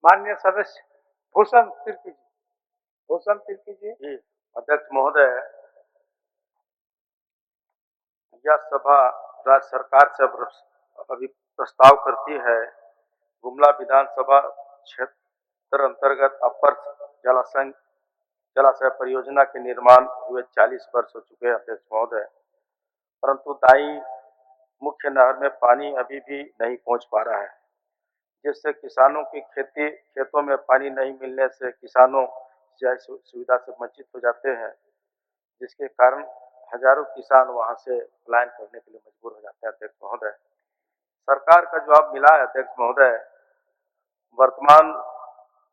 माननीय सदस्य भूषण तिर्की जी। भूषण तिर्की जी। जी अध्यक्ष महोदय, यह सभा राज्य सरकार से अभी प्रस्ताव करती है गुमला विधानसभा क्षेत्र अंतर्गत अपर जलाशय परियोजना के निर्माण हुए 40 वर्ष हो चुके हैं अध्यक्ष महोदय, परंतु दाई मुख्य नहर में पानी अभी भी नहीं पहुंच पा रहा है, जिससे किसानों की खेतों में पानी नहीं मिलने से किसानों सिंचाई सुविधा से वंचित हो जाते हैं, जिसके कारण हजारों किसान वहां से पलायन करने के लिए मजबूर हो जाते हैं अध्यक्ष महोदय। सरकार का जवाब मिला है अध्यक्ष महोदय, वर्तमान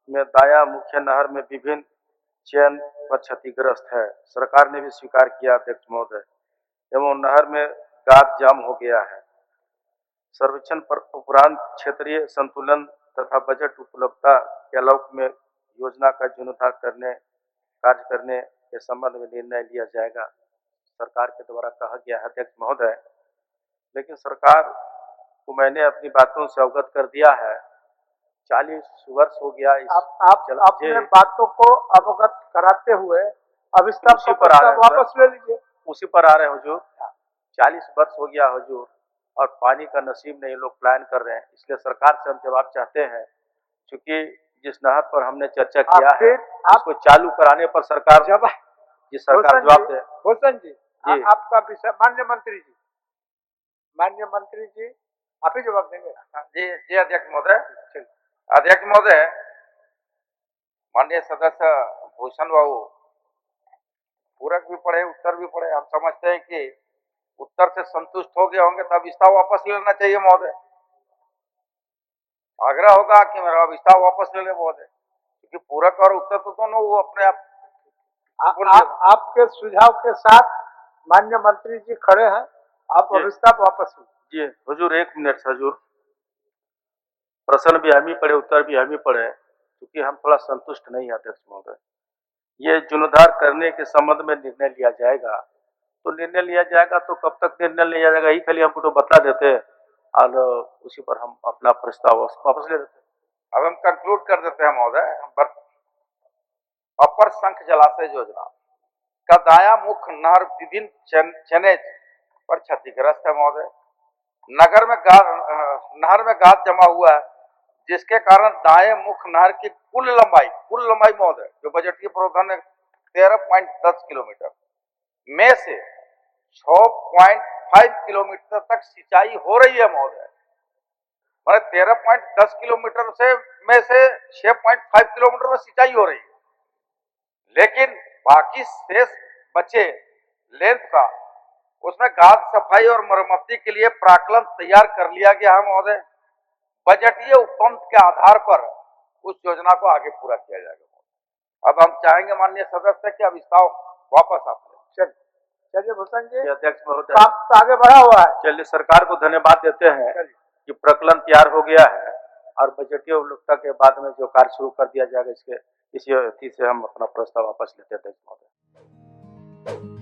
में दाया मुख्य नहर में विभिन्न चयन पर क्षतिग्रस्त है। सरकार ने भी स्वीकार किया अध्यक्ष महोदय, एवं नहर में गाद जाम हो गया है। सर्वेक्षण पर उपरांत क्षेत्रीय संतुलन तथा बजट उपलब्धता के आलोक में योजना का जीर्णोद्धार कार्य करने के संबंध में निर्णय लिया जाएगा, सरकार के द्वारा कहा गया है अध्यक्ष महोदय। लेकिन सरकार को मैंने अपनी बातों से अवगत कर दिया है। 40 वर्ष हो गया इस आप अपने बातों को अवगत कराते हुए अविस्तार का प्रस्ताव वापस ले लीजिए। उसी पर आ रहे हैं हुजूर। 40 वर्ष हो गया हुजूर और पानी का नसीब नहीं, लोग प्लान कर रहे हैं, इसलिए सरकार से हम जवाब चाहते हैं। क्योंकि जिस नहर पर हमने चर्चा किया है उसको चालू कराने पर सरकार जवाब दे। भूषण जी, आपका विषय माननीय मंत्री जी आप ही जवाब देंगे। जी अध्यक्ष महोदय। अध्यक्ष महोदय, माननीय सदस्य भूषण बाबू पूरक भी पढ़े उत्तर भी पढ़े, हम समझते हैं कि उत्तर से संतुष्ट हो गए होंगे तब विस्तार वापस लेना चाहिए महोदय। आग्रह होगा कि मेरा विस्तार वापस ले ले महोदय, क्योंकि पूरक और उत्तर तो दोनों वो अपने आपके सुझाव के साथ माननीय मंत्री जी खड़े हैं, आप विस्तार वापस जी हुजूर। 1 मिनट हुजूर, प्रश्न भी हम ही पढ़े उत्तर भी हम ही पढ़े, क्योंकि हम थोड़ा संतुष्ट नहीं है अध्यक्ष महोदय। ये जीर्णोद्धार करने के संबंध में निर्णय लिया जाएगा, तो निर्णय लिया जाएगा तो कब तक निर्णय लिया जाएगा ही खाली हमको तो बता देते और उसी पर हम अपना प्रस्ताव वापस ले लेते। अब हम कंक्लूड कर देते हैं महोदय। अपर शंख जलाशय योजना का दाया मुख्य नहर विभिन्न चैनेज पर क्षतिग्रस्त है महोदय। नहर में गाद जमा हुआ है, जिसके कारण दाएं मुख्य नहर की कुल लंबाई महोदय जो बजटीय प्रावधान है 13.10 किलोमीटर में से 6.5 किलोमीटर तक सिंचाई हो रही है महोदय। माने 13.10 किलोमीटर में से 6.5 किलोमीटर में सिंचाई हो रही है, लेकिन बाकी शेष बचे लेंथ का उसमें गाद सफाई और मरम्मती के लिए प्राक्कलन तैयार कर लिया गया है महोदय। बजटीय उपबंध के आधार पर उस योजना को आगे पूरा किया जाएगा। अब हम चाहेंगे माननीय सदस्य कि अब इसका वापस आप चलिए भूषण जी, अध्यक्ष महोदय, काम आगे बढ़ा हुआ है। चलिए सरकार को धन्यवाद देते हैं कि प्रकलन तैयार हो गया है और बजटीय उपलब्धता के बाद में जो कार्य शुरू कर दिया जाएगा, इसी अवधि से हम अपना प्रस्ताव वापस लेते हैं अध्यक्ष महोदय।